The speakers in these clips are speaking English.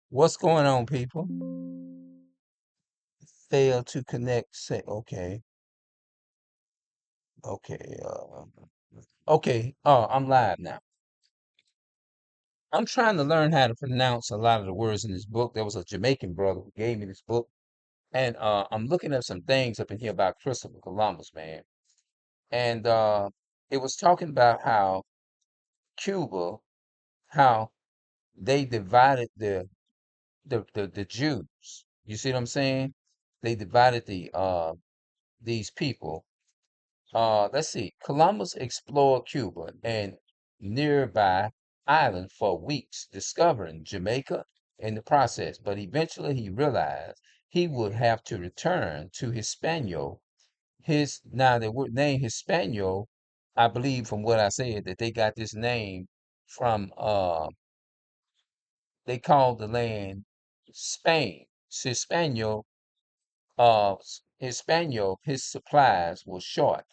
What's going on, people? Fail to connect. Say, okay, okay, okay. I'm live now. I'm trying to learn how to pronounce a lot of the words in this book. There was a Jamaican brother who gave me this book, and I'm looking up some things up in here about Christopher Columbus, man. And it was talking about how Cuba, how they divided the Jews. You see what I'm saying? They divided these people. Let's see. Columbus explored Cuba and nearby island for weeks, discovering Jamaica in the process. But eventually he realized he would have to return to Hispaniola. Now the word name Hispaniola, I believe from what I said that they got this name from they called the land Spain. Hispaniola, Hispaniola, his supplies were short.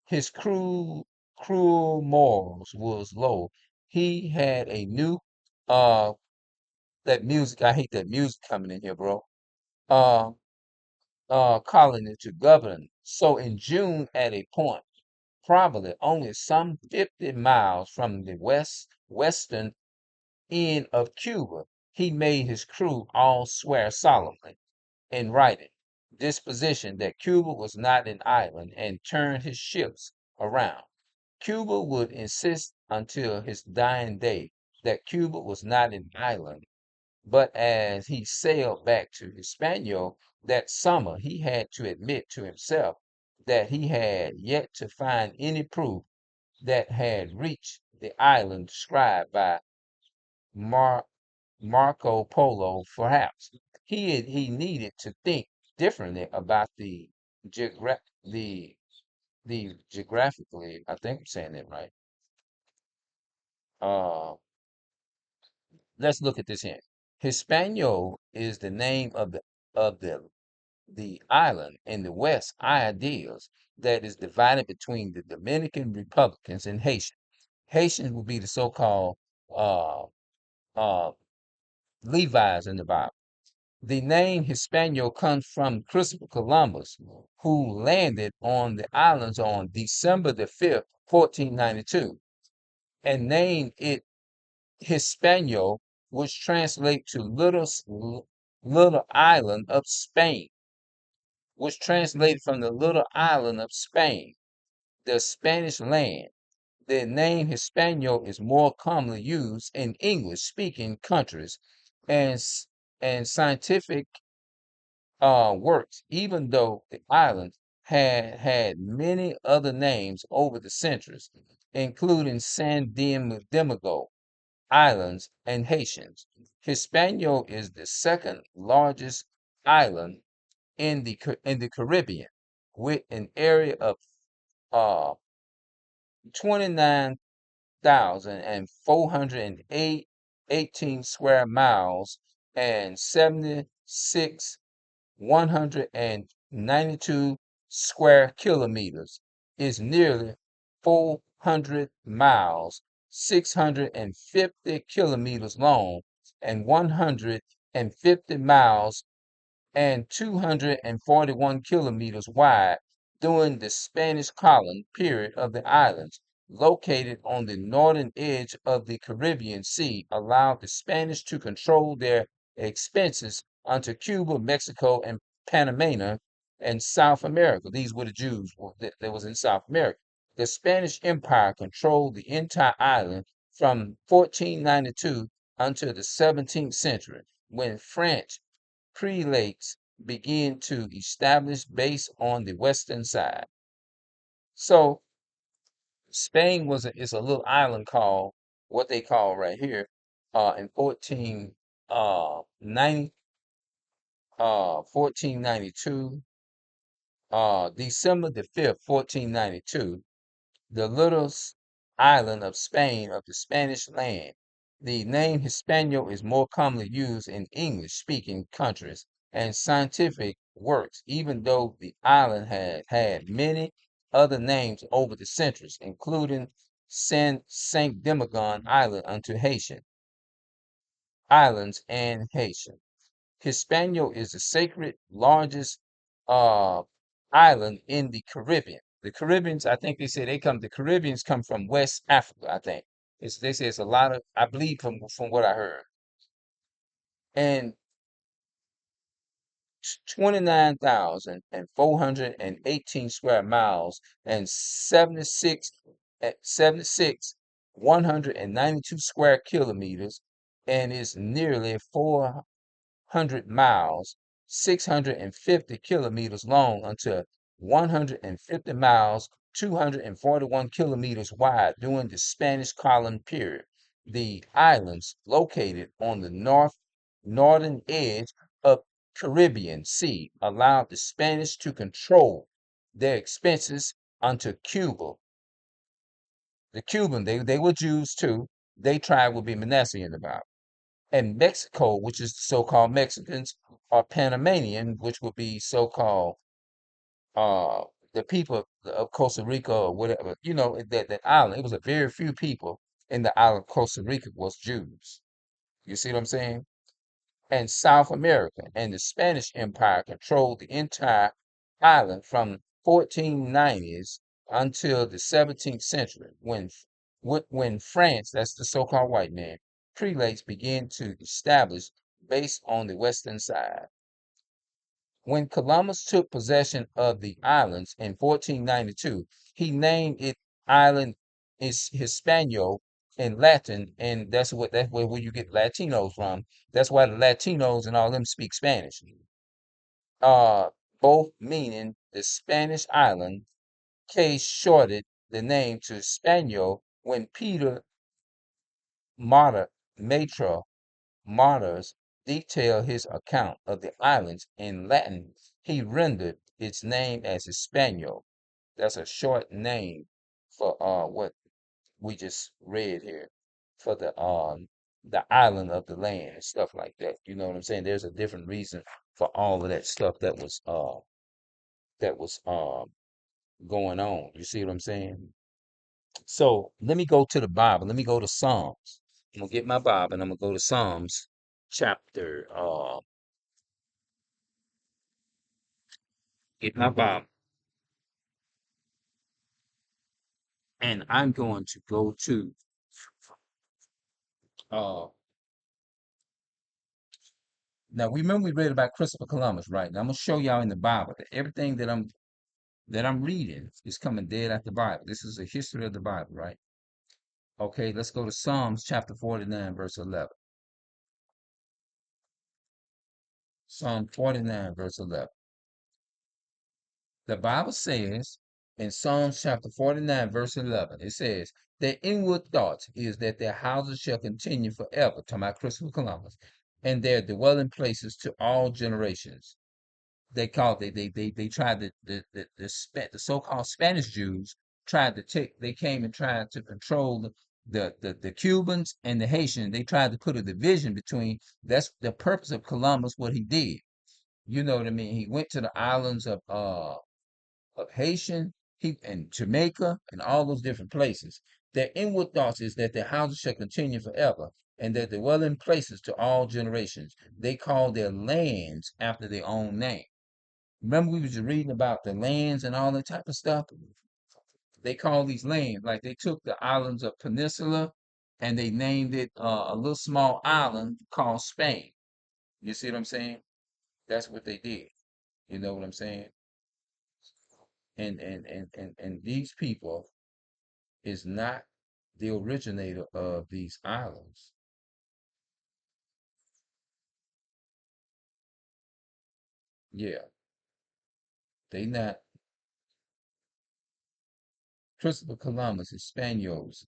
His cruel morals was low. He had a new uh that music. I hate that music coming in here, bro. Uh colony to govern. So in June, at a point probably only some 50 miles from the western end of Cuba, he made his crew all swear solemnly in writing disposition that Cuba was not an island and turned his ships around. Cuba would insist until his dying day that Cuba was not an island, but as he sailed back to Hispaniola that summer, he had to admit to himself that he had yet to find any proof that had reached the island described by Mar- Marco Polo. Perhaps he needed to think differently about the the geographically. I think I'm saying that right. Uh, let's look at this here. Hispaniola is the name of the island in the West Ideas that is divided between the Dominican Republicans and Haitians. Haitians will be the so-called uh, uh, Levites in the Bible. The name Hispaniola comes from Christopher Columbus, who landed on the islands on December the 5th, 1492, and named it Hispaniola, which translates to little island of Spain, which translated from the little island of Spain, the Spanish land. The name Hispaniola is more commonly used in English-speaking countries and and scientific works, even though the island had many other names over the centuries, including San Diego Islands and Haitians. Hispaniola is the second largest island in the Caribbean, with an area of uh 29,418 square miles and 76 192 square kilometers, is nearly 400 miles, 650 kilometers long, and 150 miles and 241 kilometers wide during the Spanish colony period of the islands, located on the northern edge of the Caribbean Sea, allowed the Spanish to control their expenses unto Cuba, Mexico, and Panama and South America. These were the Jews that was in South America. The Spanish Empire controlled the entire island from 1492 until the 17th century, when French prelates begin to establish base on the western side. So Spain is a little island called what they call right here in 1492 December the 5th 1492, the little island of Spain of the Spanish land. The name Hispaniola is more commonly used in English-speaking countries and scientific works, even though the island had had many other names over the centuries, including Saint Domingue Island unto Haitian Islands, and Haitian. Hispaniola is the sacred largest uh, island in the Caribbean. The Caribbeans, I think they say the Caribbeans come from West Africa, I think. They say it's a lot of, I believe from what I heard. And 29,418 square miles and 76 192 square kilometers, and is nearly 400 miles, 650 kilometers long until 150 miles, 241 kilometers wide during the Spanish colony period. The islands located on the northern edge of Caribbean Sea allowed the Spanish to control their expenses until Cuba. The Cuban, they were Jews too. They tribe would be Manassian about. And Mexico, which is the so-called Mexicans, or Panamanian, which would be so-called uh the people of Costa Rica or whatever, that island. It was a very few people in the island of Costa Rica was Jews. You see what I'm saying? And South America and the Spanish Empire controlled the entire island from 1490s until the 17th century when France, that's the so-called white man, prelates began to establish based on the western side. When Columbus took possession of the islands in 1492, he named it Island Hispaniola in Latin, and that's where you get Latinos from. That's why the Latinos and all them speak Spanish. Uh, both meaning the Spanish island. Case shorted the name to Hispaniola when Peter Martyr, Matra Martyrs detail his account of the islands in Latin. He rendered its name as Hispaniola. That's a short name for what we just read here for the island of the land and stuff like that. You know what I'm saying? There's a different reason for all of that stuff that was going on. You see what I'm saying? So let me go to the Bible. Let me go to Psalms. I'm gonna get my Bible and I'm gonna go to Psalms chapter get my Bible, and I'm going to go to uh now remember we read about Christopher Columbus, right? Now I'm gonna show y'all in the Bible that everything that I'm reading is coming dead out the Bible. This is a history of the Bible, right? Okay, let's go to Psalms chapter 49, verse 11. Psalm 49, verse 11. The Bible says in Psalms chapter 49, verse 11, it says, their inward thoughts is that their houses shall continue forever, to my Christopher Columbus, and their dwelling places to all generations. They tried the so-called Spanish Jews they came and tried to control the Cubans and the Haitians. They tried to put a division between, that's the purpose of Columbus, what he did. You know what I mean? He went to the islands of Haitian, and Jamaica, and all those different places. Their inward thoughts is that their houses shall continue forever, and that they dwell in places to all generations. They call their lands after their own name. Remember, we was reading about the lands and all that type of stuff. They call these lands, like they took the islands of Peninsula and they named it a little small island called Spain. You see what I'm saying? That's what they did. You know what I'm saying? And these people is not the originator of these islands. Yeah, they not. Christopher Columbus is Spaniards.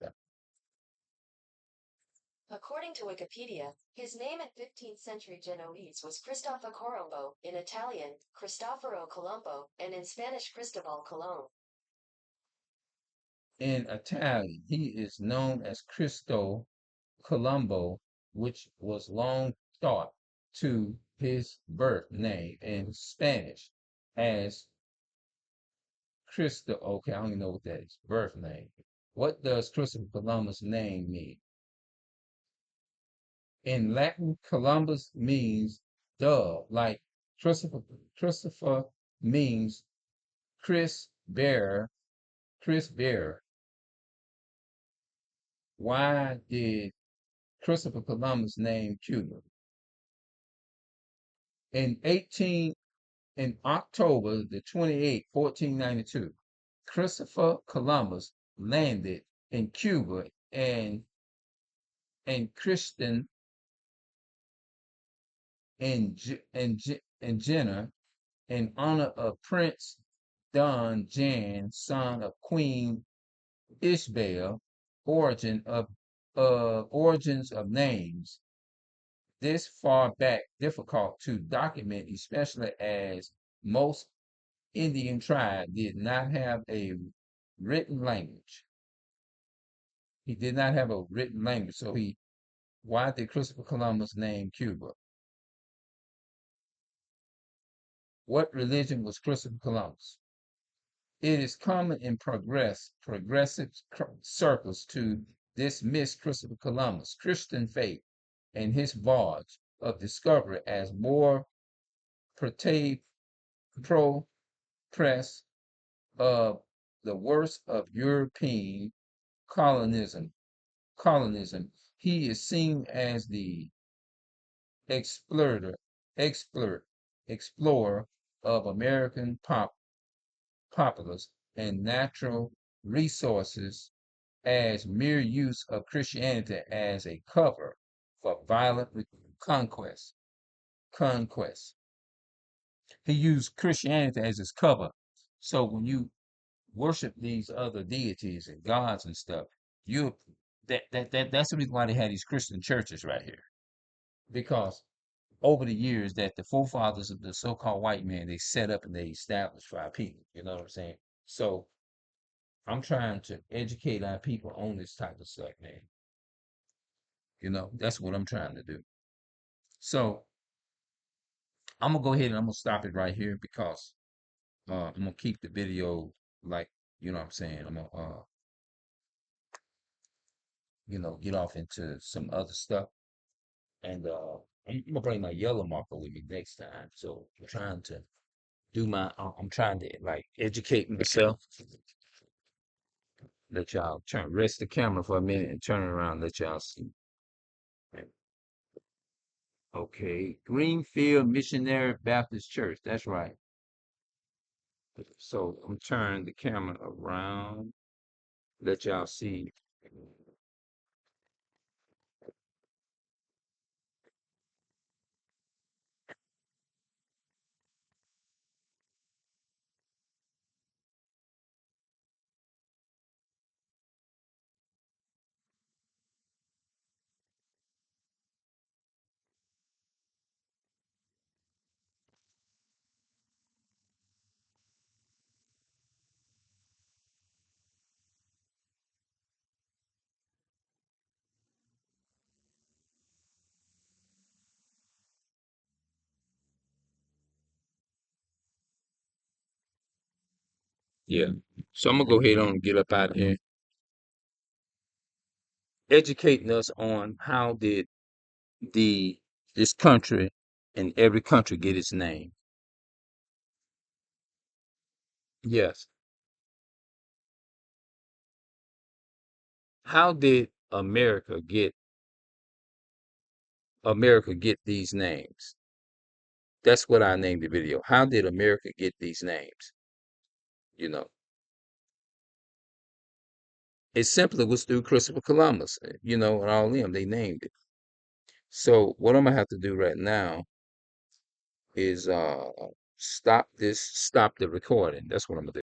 According to Wikipedia, his name in 15th century Genoese was Cristoforo Colombo, in Italian, Cristoforo Colombo, and in Spanish Cristobal Colon. In Italian, he is known as Cristo Colombo, which was long thought to his birth name in Spanish as Cristo. Okay, I don't even know what that is. Birth name. What does Christopher Columbus' name mean? In Latin, Columbus means dove, like Christopher. Christopher means Chris bearer, Chris bearer. Why did Christopher Columbus name Cuba? In 18 in October the 28th, 1492, Christopher Columbus landed in Cuba and Christian and Jenner in honor of Prince Don Jan, son of Queen Isabel. Origins of names. This far back difficult to document, especially as most Indian tribes did not have a written language. He did not have a written language. So why did Christopher Columbus name Cuba? What religion was Christopher Columbus? It is common in progressive circles to dismiss Christopher Columbus' Christian faith and his voyage of discovery as more pro press of the worst of European colonism. Colonism. He is seen as the explorer, explorer, explorer of American populace and natural resources as mere use of Christianity as a cover for violent conquest. Conquest. He used Christianity as his cover. So when you worship these other deities and gods and stuff, you that's the reason why they had these Christian churches right here. Because over the years that the forefathers of the so-called white man they set up and they established for our people. You know what I'm saying? So I'm trying to educate our people on this type of stuff, man. That's what I'm trying to do. So I'm gonna go ahead and I'm gonna stop it right here because I'm gonna keep the video like what I'm saying. I'm gonna get off into some other stuff. And I'm gonna bring my yellow marker with me next time. So I'm trying to I'm trying to like educate myself. Let y'all rest the camera for a minute and turn it around. Let y'all see. Okay, Greenfield Missionary Baptist Church. That's right. So I'm turning the camera around. Let y'all see. Yeah. So I'm gonna go ahead on and get up out here, educating us on how did the this country and every country get its name. Yes. How did America get these names? That's what I named the video. How did America get these names? You know, it simply was through Christopher Columbus, and all them, they named it. So what I'm gonna have to do right now is stop the recording. That's what I'm gonna do.